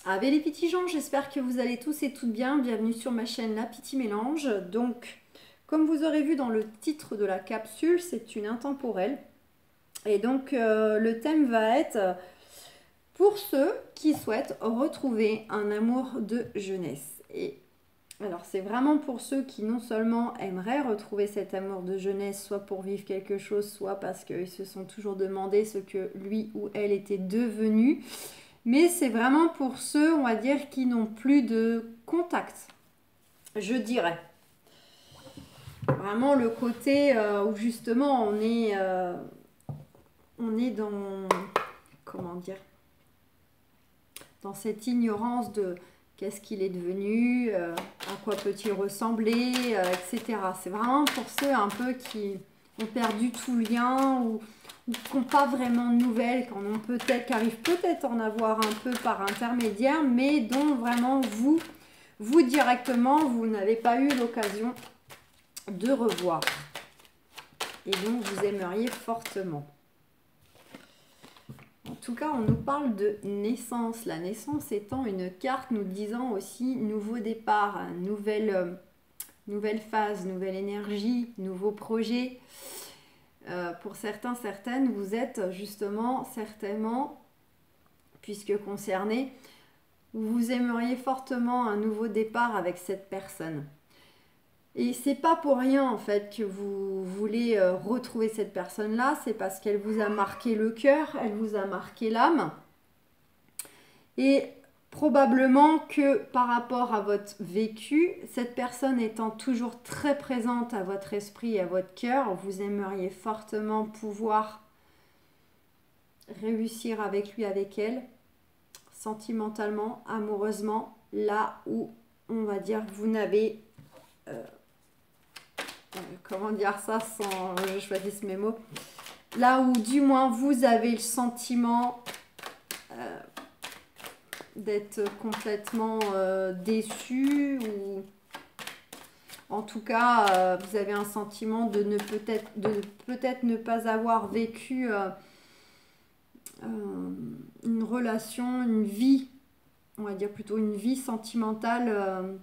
Ave les petits gens, j'espère que vous allez tous et toutes bien. Bienvenue sur ma chaîne La Petite Mélange. Donc, comme vous aurez vu dans le titre de la capsule, c'est une intemporelle. Et donc, le thème va être pour ceux qui souhaitent retrouver un amour de jeunesse. Et alors, c'est vraiment pour ceux qui non seulement aimeraient retrouver cet amour de jeunesse, soit pour vivre quelque chose, soit parce qu'ils se sont toujours demandé ce que lui ou elle était devenu. Mais c'est vraiment pour ceux, on va dire, qui n'ont plus de contact, je dirais. Vraiment le côté où justement on est dans, comment dire, dans cette ignorance de qu'est-ce qu'il est devenu, à quoi peut-il ressembler, etc. C'est vraiment pour ceux un peu qui ont perdu tout lien ou qui n'ont pas vraiment de nouvelles, qui arrivent peut-être à en avoir un peu par intermédiaire, mais dont vraiment vous directement, vous n'avez pas eu l'occasion de revoir et dont vous aimeriez fortement. En tout cas, on nous parle de naissance. La naissance étant une carte nous disant aussi nouveau départ, nouvelle phase, nouvelle énergie, nouveau projet. Pour certains, certaines, vous êtes justement, certainement, puisque concerné, vous aimeriez fortement un nouveau départ avec cette personne. Et c'est pas pour rien en fait que vous voulez retrouver cette personne-là, c'est parce qu'elle vous a marqué le cœur, elle vous a marqué l'âme. Et probablement que par rapport à votre vécu, cette personne étant toujours très présente à votre esprit et à votre cœur, vous aimeriez fortement pouvoir réussir avec lui, avec elle, sentimentalement, amoureusement, là où on va dire que vous n'avez comment dire ça sans que je choisisse mes mots, là où du moins vous avez le sentiment d'être complètement déçu, ou en tout cas vous avez un sentiment de peut-être ne pas avoir vécu une relation, une vie, on va dire plutôt une vie sentimentale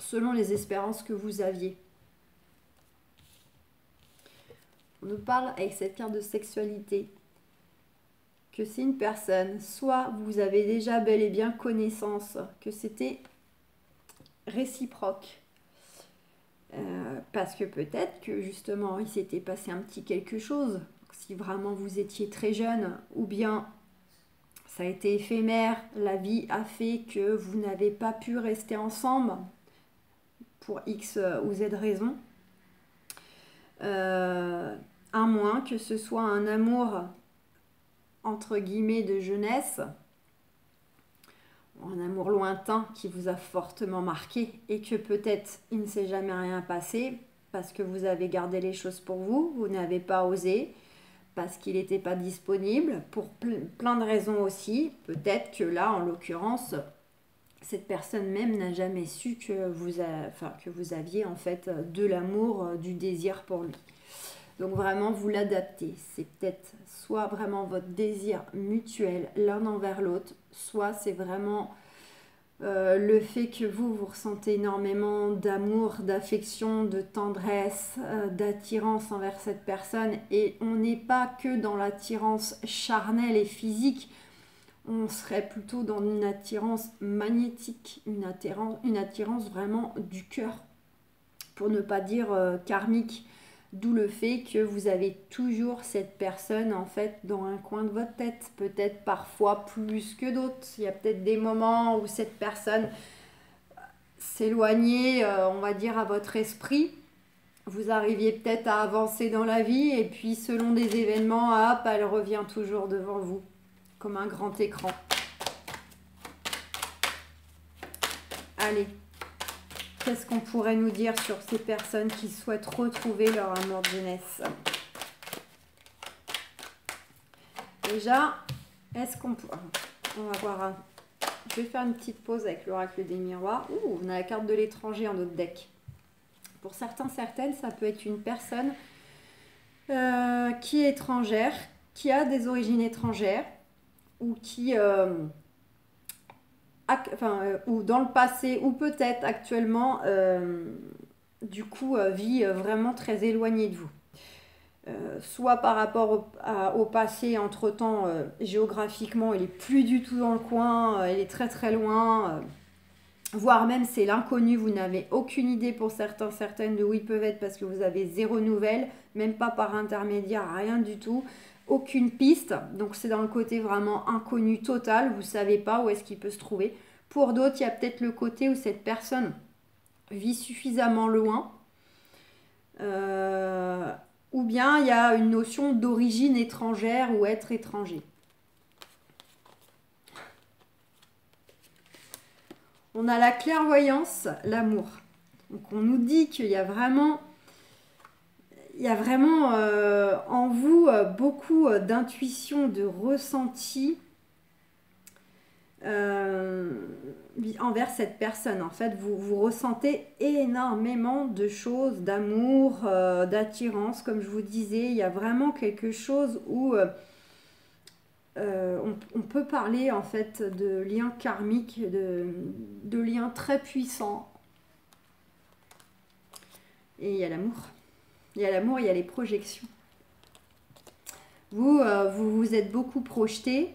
selon les espérances que vous aviez. On nous parle avec cette carte de sexualité que c'est une personne, soit vous avez déjà bel et bien connaissance que c'était réciproque, parce que peut-être que justement il s'était passé un petit quelque chose, si vraiment vous étiez très jeune, ou bien ça a été éphémère, la vie a fait que vous n'avez pas pu rester ensemble pour X ou Z raison. À moins que ce soit un amour entre guillemets de jeunesse, un amour lointain qui vous a fortement marqué et que peut-être il ne s'est jamais rien passé parce que vous avez gardé les choses pour vous, vous n'avez pas osé, parce qu'il n'était pas disponible, pour plein de raisons aussi. Peut-être que là, en l'occurrence, cette personne même n'a jamais su que que vous aviez en fait de l'amour, du désir pour lui. Donc vraiment, vous l'adaptez. C'est peut-être soit vraiment votre désir mutuel l'un envers l'autre, soit c'est vraiment le fait que vous ressentez énormément d'amour, d'affection, de tendresse, d'attirance envers cette personne. Et on n'est pas que dans l'attirance charnelle et physique, on serait plutôt dans une attirance magnétique, une attirance vraiment du cœur, pour ne pas dire karmique. D'où le fait que vous avez toujours cette personne en fait dans un coin de votre tête, peut-être parfois plus que d'autres. Il y a peut-être des moments où cette personne s'éloignait, on va dire, à votre esprit. Vous arriviez peut-être à avancer dans la vie et puis selon des événements, hop, elle revient toujours devant vous, comme un grand écran. Allez. Qu'est-ce qu'on pourrait nous dire sur ces personnes qui souhaitent retrouver leur amour de jeunesse? Déjà, est-ce qu'on peut... On va voir... Je vais faire une petite pause avec l'oracle des miroirs. Ouh, on a la carte de l'étranger en notre deck. Pour certains, certaines, ça peut être une personne qui est étrangère, qui a des origines étrangères, ou qui ou dans le passé, ou peut-être actuellement, vit vraiment très éloigné de vous. Soit par rapport au passé, entre-temps, géographiquement, il est plus du tout dans le coin, il est très très loin, voire même c'est l'inconnu, vous n'avez aucune idée pour certains, certaines de où ils peuvent être parce que vous avez zéro nouvelle, même pas par intermédiaire, rien du tout, aucune piste, donc c'est dans le côté vraiment inconnu total, vous savez pas où est-ce qu'il peut se trouver. Pour d'autres, il y a peut-être le côté où cette personne vit suffisamment loin, ou bien il y a une notion d'origine étrangère ou être étranger. On a la clairvoyance, l'amour. Donc on nous dit qu'il y a vraiment, en vous beaucoup d'intuition, de ressenti envers cette personne. En fait, vous ressentez énormément de choses, d'amour, d'attirance. Comme je vous disais, il y a vraiment quelque chose où on peut parler en fait de liens karmiques, de liens très puissants. Et il y a l'amour. Il y a l'amour, il y a les projections. Vous vous êtes beaucoup projeté,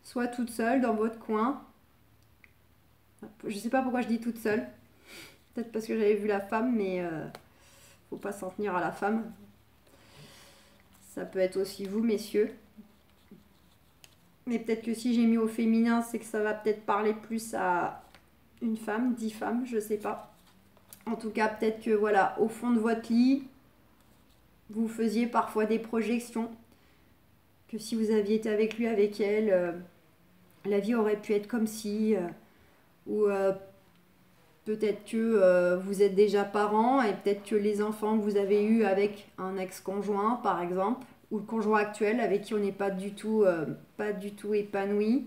soit toute seule dans votre coin. Je ne sais pas pourquoi je dis toute seule. Peut-être parce que j'avais vu la femme, mais faut pas s'en tenir à la femme. Ça peut être aussi vous, messieurs. Mais peut-être que si j'ai mis au féminin, c'est que ça va peut-être parler plus à une femme, 10 femmes, je sais pas. En tout cas, peut-être que voilà, au fond de votre lit, vous faisiez parfois des projections. Que si vous aviez été avec lui, avec elle, la vie aurait pu être comme si. Ou peut-être que vous êtes déjà parents et peut-être que les enfants que vous avez eus avec un ex-conjoint, par exemple, ou le conjoint actuel avec qui on n'est pas du tout épanoui.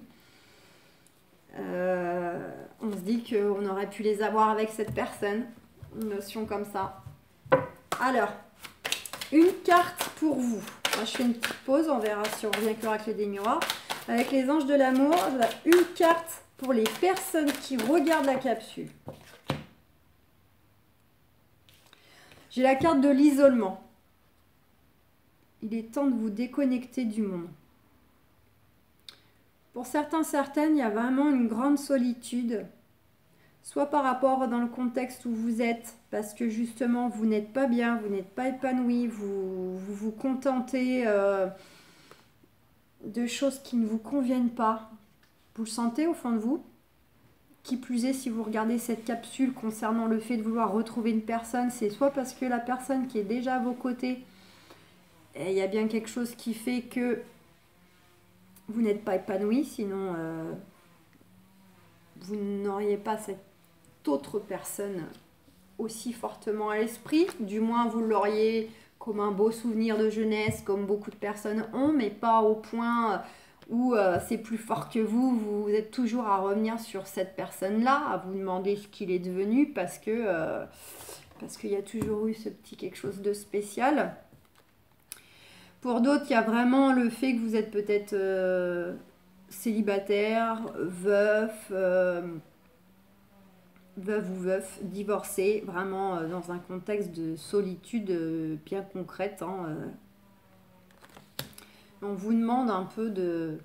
On se dit qu'on aurait pu les avoir avec cette personne. Une notion comme ça. Alors, une carte pour vous. Moi, je fais une petite pause, on verra si on revient avec l'oracle des miroirs. Avec les anges de l'amour, une carte pour les personnes qui regardent la capsule. J'ai la carte de l'isolement. Il est temps de vous déconnecter du monde. Pour certains, certaines, il y a vraiment une grande solitude. Soit par rapport dans le contexte où vous êtes, parce que justement, vous n'êtes pas bien, vous n'êtes pas épanoui, vous contentez de choses qui ne vous conviennent pas. Vous le sentez au fond de vous? Qui plus est, si vous regardez cette capsule concernant le fait de vouloir retrouver une personne, c'est soit parce que la personne qui est déjà à vos côtés, il y a bien quelque chose qui fait que vous n'êtes pas épanoui, sinon vous n'auriez pas cette autre personne aussi fortement à l'esprit. Du moins, vous l'auriez comme un beau souvenir de jeunesse, comme beaucoup de personnes ont, mais pas au point où c'est plus fort que vous. Vous êtes toujours à revenir sur cette personne-là, à vous demander ce qu'il est devenu, parce qu'il y a toujours eu ce petit quelque chose de spécial. Pour d'autres, il y a vraiment le fait que vous êtes peut-être célibataire, veuf, veuve ou veuf, divorcé, vraiment dans un contexte de solitude bien concrète. On vous demande un peu de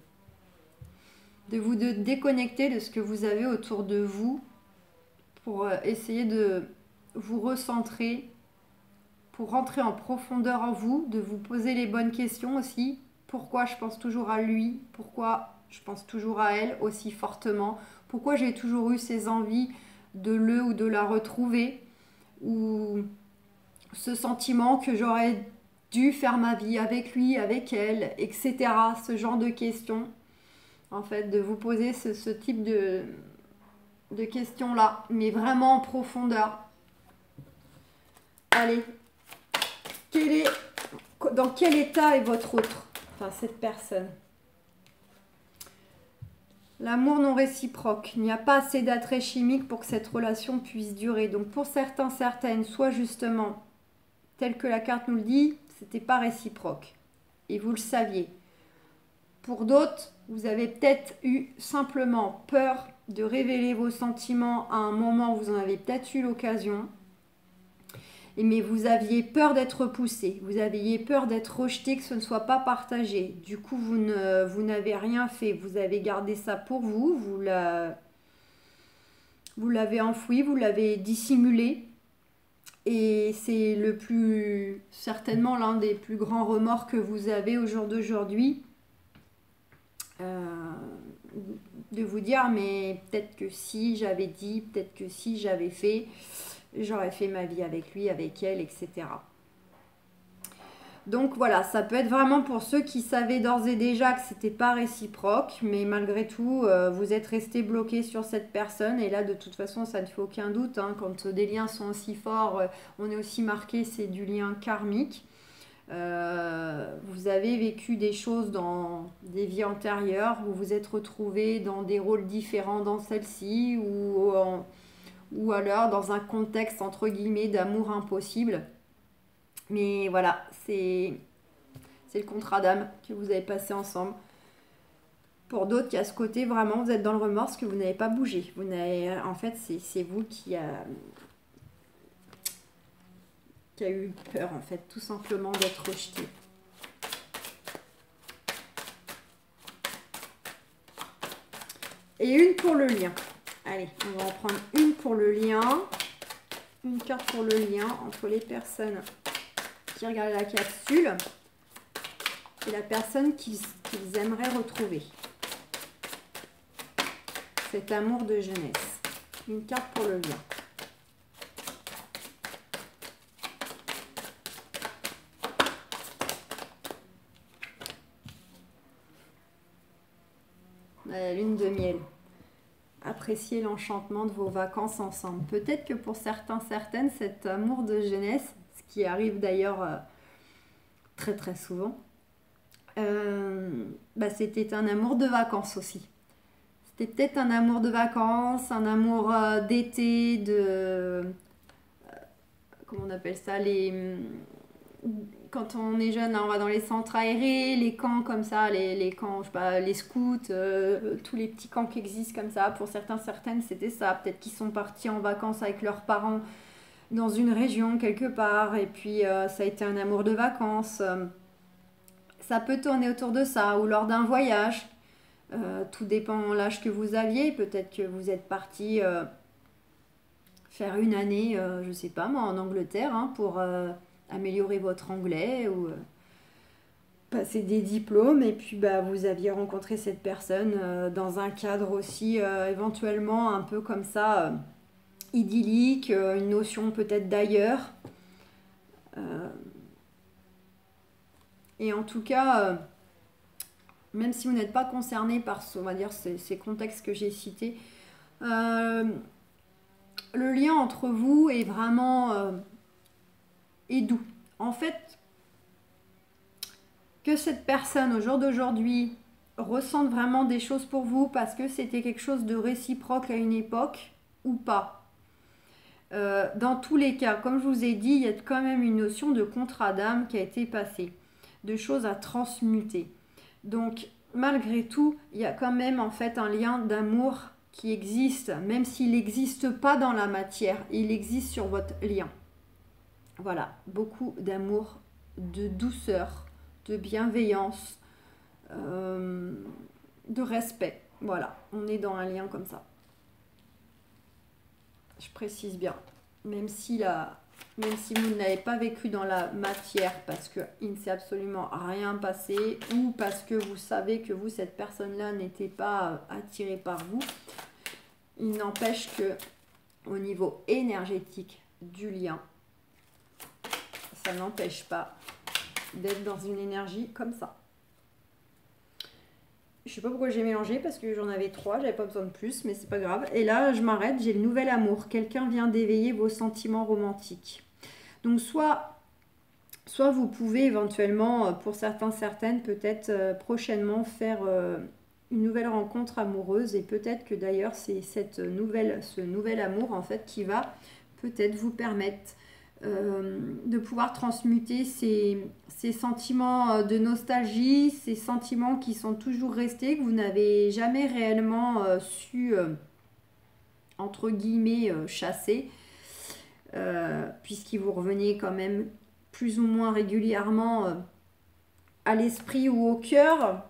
vous déconnecter de ce que vous avez autour de vous pour essayer de vous recentrer, pour rentrer en profondeur en vous, de vous poser les bonnes questions aussi. Pourquoi je pense toujours à lui? Pourquoi je pense toujours à elle aussi fortement? Pourquoi j'ai toujours eu ces envies de le ou de la retrouver? Ou ce sentiment que j'aurais dû faire ma vie avec lui, avec elle, etc. Ce genre de questions. En fait, de vous poser ce type de questions-là, mais vraiment en profondeur. Allez, dans quel état est votre autre, enfin cette personne? L'amour non réciproque. Il n'y a pas assez d'attrait chimique pour que cette relation puisse durer. Donc pour certains, certaines, soit justement, tel que la carte nous le dit, c'était pas réciproque. Et vous le saviez. Pour d'autres, vous avez peut-être eu simplement peur de révéler vos sentiments à un moment où vous en avez peut-être eu l'occasion. Mais vous aviez peur d'être repoussé, vous aviez peur d'être rejeté, que ce ne soit pas partagé. Du coup, vous n'avez rien fait, vous avez gardé ça pour vous, vous l'avez enfoui, vous l'avez dissimulé. Et c'est certainement l'un des plus grands remords que vous avez au jour d'aujourd'hui. De vous dire, mais peut-être que si j'avais dit, peut-être que si j'avais fait, j'aurais fait ma vie avec lui, avec elle, etc. Donc voilà, ça peut être vraiment pour ceux qui savaient d'ores et déjà que c'était pas réciproque, mais malgré tout, vous êtes resté bloqué sur cette personne. Et là, de toute façon, ça ne fait aucun doute, hein, quand des liens sont aussi forts, on est aussi marqué, c'est du lien karmique. Vous avez vécu des choses dans des vies antérieures, vous vous êtes retrouvé dans des rôles différents dans celle-ci, ou alors dans un contexte entre guillemets d'amour impossible. Mais voilà, c'est le contrat d'âme que vous avez passé ensemble. Pour d'autres, il y a ce côté vraiment, vous êtes dans le remords parce que vous n'avez pas bougé. En fait, c'est vous qui a eu peur, en fait, tout simplement d'être rejeté. Et une pour le lien. Allez, on va en prendre une pour le lien. Une carte pour le lien entre les personnes qui regardent la capsule et la personne qu'ils aimeraient retrouver. Cet amour de jeunesse. Une carte pour le lien. La lune de miel. Appréciez l'enchantement de vos vacances ensemble. Peut-être que pour certains, certaines, cet amour de jeunesse, ce qui arrive d'ailleurs très très souvent, c'était un amour de vacances aussi. C'était peut-être un amour de vacances, un amour d'été, comment on appelle ça, quand on est jeune, on va dans les centres aérés, les camps comme ça, les camps, je sais pas, les scouts, tous les petits camps qui existent comme ça. Pour certains, certaines, c'était ça. Peut-être qu'ils sont partis en vacances avec leurs parents dans une région quelque part, et puis ça a été un amour de vacances. Ça peut tourner autour de ça, ou lors d'un voyage. Tout dépend de l'âge que vous aviez. Peut-être que vous êtes parti faire une année, je sais pas moi, en Angleterre, hein, pour améliorer votre anglais ou passer des diplômes, et puis vous aviez rencontré cette personne dans un cadre aussi éventuellement un peu comme ça, idyllique, une notion peut-être d'ailleurs. Et en tout cas, même si vous n'êtes pas concerné par on va dire, ces contextes que j'ai cités, le lien entre vous est vraiment est doux. En fait, que cette personne au jour d'aujourd'hui ressente vraiment des choses pour vous parce que c'était quelque chose de réciproque à une époque ou pas. Dans tous les cas, comme je vous ai dit, il y a quand même une notion de contrat d'âme qui a été passée, de choses à transmuter. Donc, malgré tout, il y a quand même en fait un lien d'amour qui existe, même s'il n'existe pas dans la matière, il existe sur votre lien. Voilà, beaucoup d'amour, de douceur, de bienveillance, de respect. Voilà, on est dans un lien comme ça. Je précise bien, même si vous n'avez pas vécu dans la matière parce qu'il ne s'est absolument rien passé, ou parce que vous savez que vous, cette personne-là, n'était pas attirée par vous, il n'empêche que au niveau énergétique du lien, ça n'empêche pas d'être dans une énergie comme ça. Je sais pas pourquoi j'ai mélangé, parce que j'en avais 3, j'avais pas besoin de plus, mais c'est pas grave. Et là, je m'arrête, j'ai le nouvel amour. Quelqu'un vient d'éveiller vos sentiments romantiques. Donc soit vous pouvez éventuellement, pour certains, certaines, peut-être prochainement faire une nouvelle rencontre amoureuse, et peut-être que d'ailleurs c'est ce nouvel amour en fait qui va peut-être vous permettre de pouvoir transmuter ces sentiments de nostalgie, ces sentiments qui sont toujours restés, que vous n'avez jamais réellement su, entre guillemets, chasser, puisqu'ils vous revenaient quand même plus ou moins régulièrement à l'esprit ou au cœur,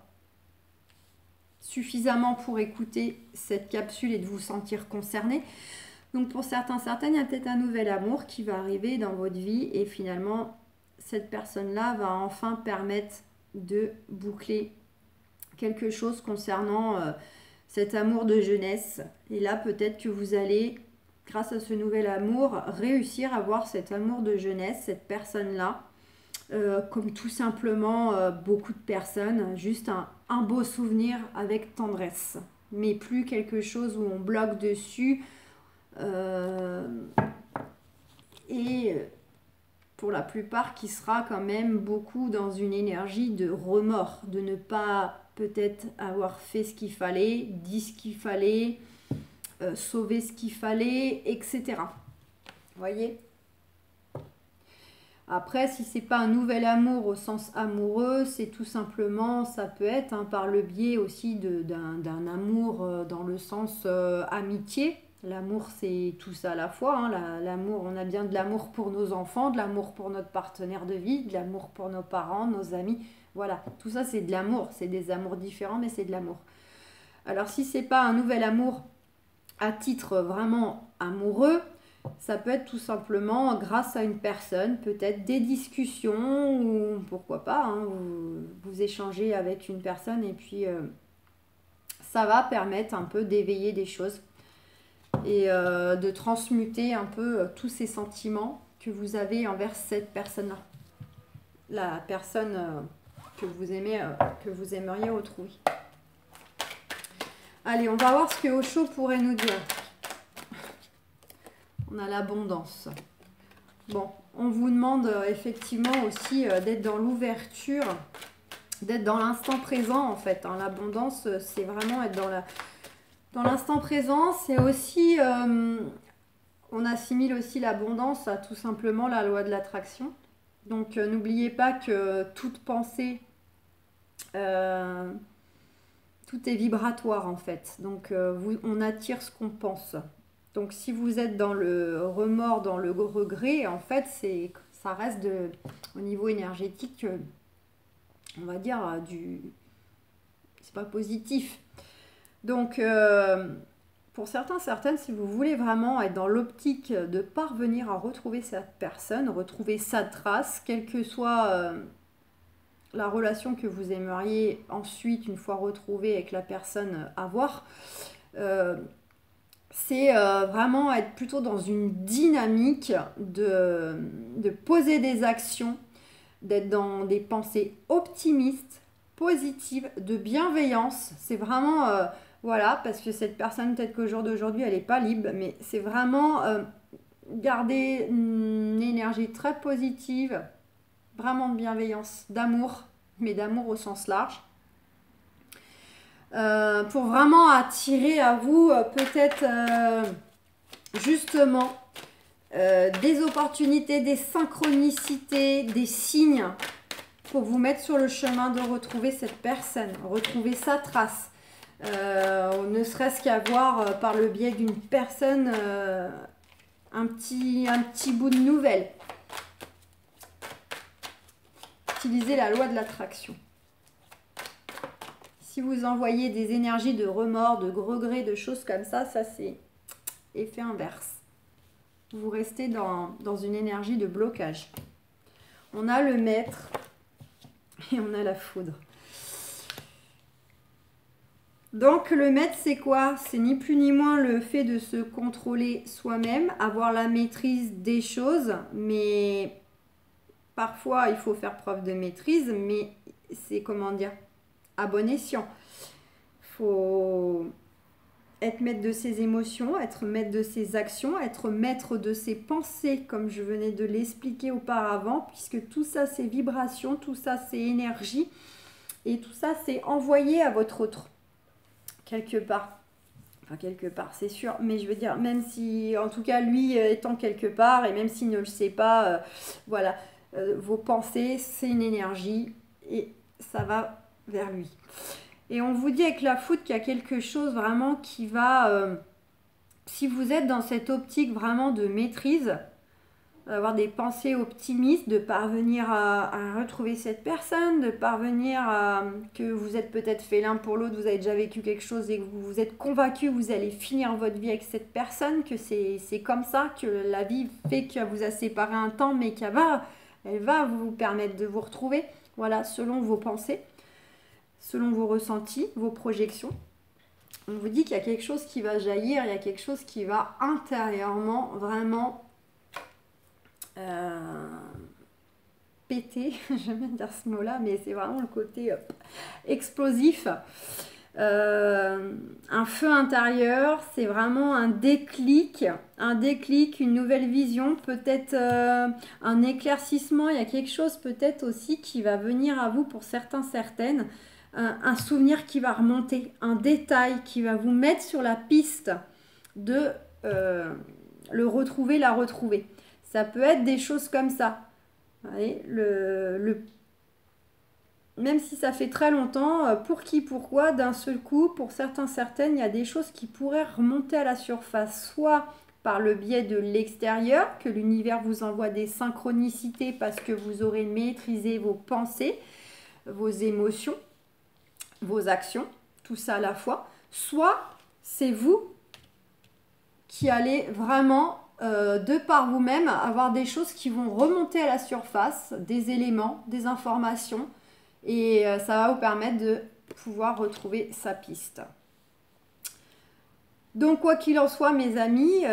suffisamment pour écouter cette capsule et de vous sentir concerné. Donc pour certaines, il y a peut-être un nouvel amour qui va arriver dans votre vie et finalement, cette personne-là va enfin permettre de boucler quelque chose concernant cet amour de jeunesse. Et là, peut-être que vous allez, grâce à ce nouvel amour, réussir à voir cet amour de jeunesse, cette personne-là, comme tout simplement beaucoup de personnes, juste un beau souvenir avec tendresse, mais plus quelque chose où on bloque dessus. Et pour la plupart qui sera quand même beaucoup dans une énergie de remords, de ne pas peut-être avoir fait ce qu'il fallait, dit ce qu'il fallait, sauvé ce qu'il fallait, etc. Vous voyez ? Après, si c'est pas un nouvel amour au sens amoureux, c'est tout simplement, ça peut être par le biais aussi d'un amour dans le sens amitié. L'amour, c'est tout ça à la fois. L'amour, on a bien de l'amour pour nos enfants, de l'amour pour notre partenaire de vie, de l'amour pour nos parents, nos amis. Voilà, tout ça, c'est de l'amour. C'est des amours différents, mais c'est de l'amour. Alors, si c'est pas un nouvel amour à titre vraiment amoureux, ça peut être tout simplement grâce à une personne, peut-être des discussions ou pourquoi pas, vous échangez avec une personne et puis ça va permettre un peu d'éveiller des choses et de transmuter un peu tous ces sentiments que vous avez envers cette personne-là. La personne que vous aimez, que vous aimeriez retrouver. Allez, on va voir ce que Osho pourrait nous dire. On a l'abondance. Bon, on vous demande effectivement aussi d'être dans l'ouverture, d'être dans l'instant présent en fait. L'abondance, c'est vraiment être dans l'instant présent. C'est aussi, on assimile aussi l'abondance à tout simplement la loi de l'attraction. Donc n'oubliez pas que toute pensée, tout est vibratoire en fait. Donc on attire ce qu'on pense. Donc si vous êtes dans le remords, dans le regret, en fait, ça reste au niveau énergétique, on va dire, c'est pas positif. Donc pour certaines, si vous voulez vraiment être dans l'optique de parvenir à retrouver cette personne, retrouver sa trace, quelle que soit la relation que vous aimeriez ensuite, une fois retrouvée avec la personne, avoir, c'est vraiment être plutôt dans une dynamique de poser des actions, d'être dans des pensées optimistes, positives, de bienveillance. C'est vraiment, voilà, parce que cette personne, peut-être qu'au jour d'aujourd'hui, elle n'est pas libre, mais c'est vraiment garder une énergie très positive, vraiment de bienveillance, d'amour, mais d'amour au sens large. Pour vraiment attirer à vous peut-être justement des opportunités, des synchronicités, des signes pour vous mettre sur le chemin de retrouver cette personne, retrouver sa trace. Ne serait-ce qu'avoir par le biais d'une personne un petit bout de nouvelle. Utilisez la loi de l'attraction. Si vous envoyez des énergies de remords, de regrets, de choses comme ça, c'est effet inverse. Vous restez dans une énergie de blocage. On a le maître et on a la foudre. Donc le maître, c'est quoi? C'est ni plus ni moins le fait de se contrôler soi-même, avoir la maîtrise des choses, mais parfois il faut faire preuve de maîtrise, mais c'est comment dire? À bon escient. Il faut être maître de ses émotions, être maître de ses actions, être maître de ses pensées, comme je venais de l'expliquer auparavant, puisque tout ça c'est vibration, tout ça c'est énergie, et tout ça c'est envoyé à votre autre, quelque part. Enfin, quelque part, c'est sûr. Mais je veux dire, même si, en tout cas, lui étant quelque part, et même s'il ne le sait pas, voilà, vos pensées, c'est une énergie, et ça va vers lui. Et on vous dit avec la foudre qu'il y a quelque chose vraiment qui va... si vous êtes dans cette optique vraiment de maîtrise, d'avoir des pensées optimistes, de parvenir à retrouver cette personne, de parvenir à... que vous êtes peut-être fait l'un pour l'autre, vous avez déjà vécu quelque chose et que vous êtes convaincu que vous allez finir votre vie avec cette personne, que c'est comme ça, que la vie fait qu'elle vous a séparé un temps, mais elle va vous permettre de vous retrouver, voilà, selon vos pensées, selon vos ressentis, vos projections. On vous dit qu'il y a quelque chose qui va jaillir, il y a quelque chose qui va intérieurement vraiment péter, j'aime bien dire ce mot-là, mais c'est vraiment le côté explosif. Un feu intérieur, c'est vraiment un déclic, une nouvelle vision, peut-être un éclaircissement, il y a quelque chose peut-être aussi qui va venir à vous pour certains, certaines, un souvenir qui va remonter, un détail qui va vous mettre sur la piste de le retrouver, la retrouver. Ça peut être des choses comme ça. Vous voyez, même si ça fait très longtemps, pour qui, pourquoi, d'un seul coup, pour certains, certaines, il y a des choses qui pourraient remonter à la surface, soit par le biais de l'extérieur, que l'univers vous envoie des synchronicités parce que vous aurez maîtrisé vos pensées, vos émotions, vos actions, tout ça à la fois, soit c'est vous qui allez vraiment, de par vous-même, avoir des choses qui vont remonter à la surface, des éléments, des informations, et ça va vous permettre de pouvoir retrouver sa piste. Donc quoi qu'il en soit, mes amis,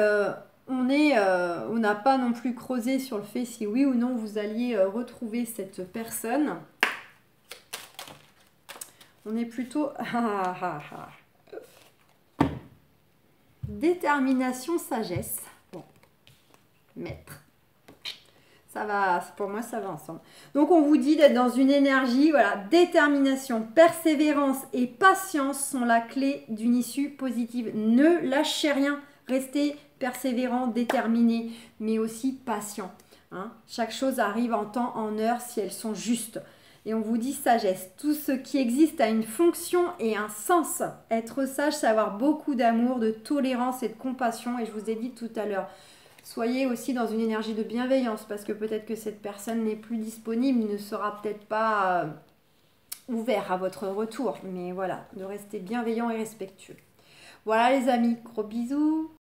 on n'a pas non plus creusé sur le fait si oui ou non vous alliez retrouver cette personne. On est plutôt détermination, sagesse. Bon, maître. Ça va, pour moi, ça va ensemble. Donc, on vous dit d'être dans une énergie, voilà, détermination, persévérance et patience sont la clé d'une issue positive. Ne lâchez rien, restez persévérant, déterminé, mais aussi patient. Hein. Chaque chose arrive en temps, en heure, si elles sont justes. Et on vous dit sagesse. Tout ce qui existe a une fonction et un sens. Être sage, c'est avoir beaucoup d'amour, de tolérance et de compassion. Et je vous ai dit tout à l'heure, soyez aussi dans une énergie de bienveillance parce que peut-être que cette personne n'est plus disponible, ne sera peut-être pas ouvert à votre retour. Mais voilà, de rester bienveillant et respectueux. Voilà les amis, gros bisous.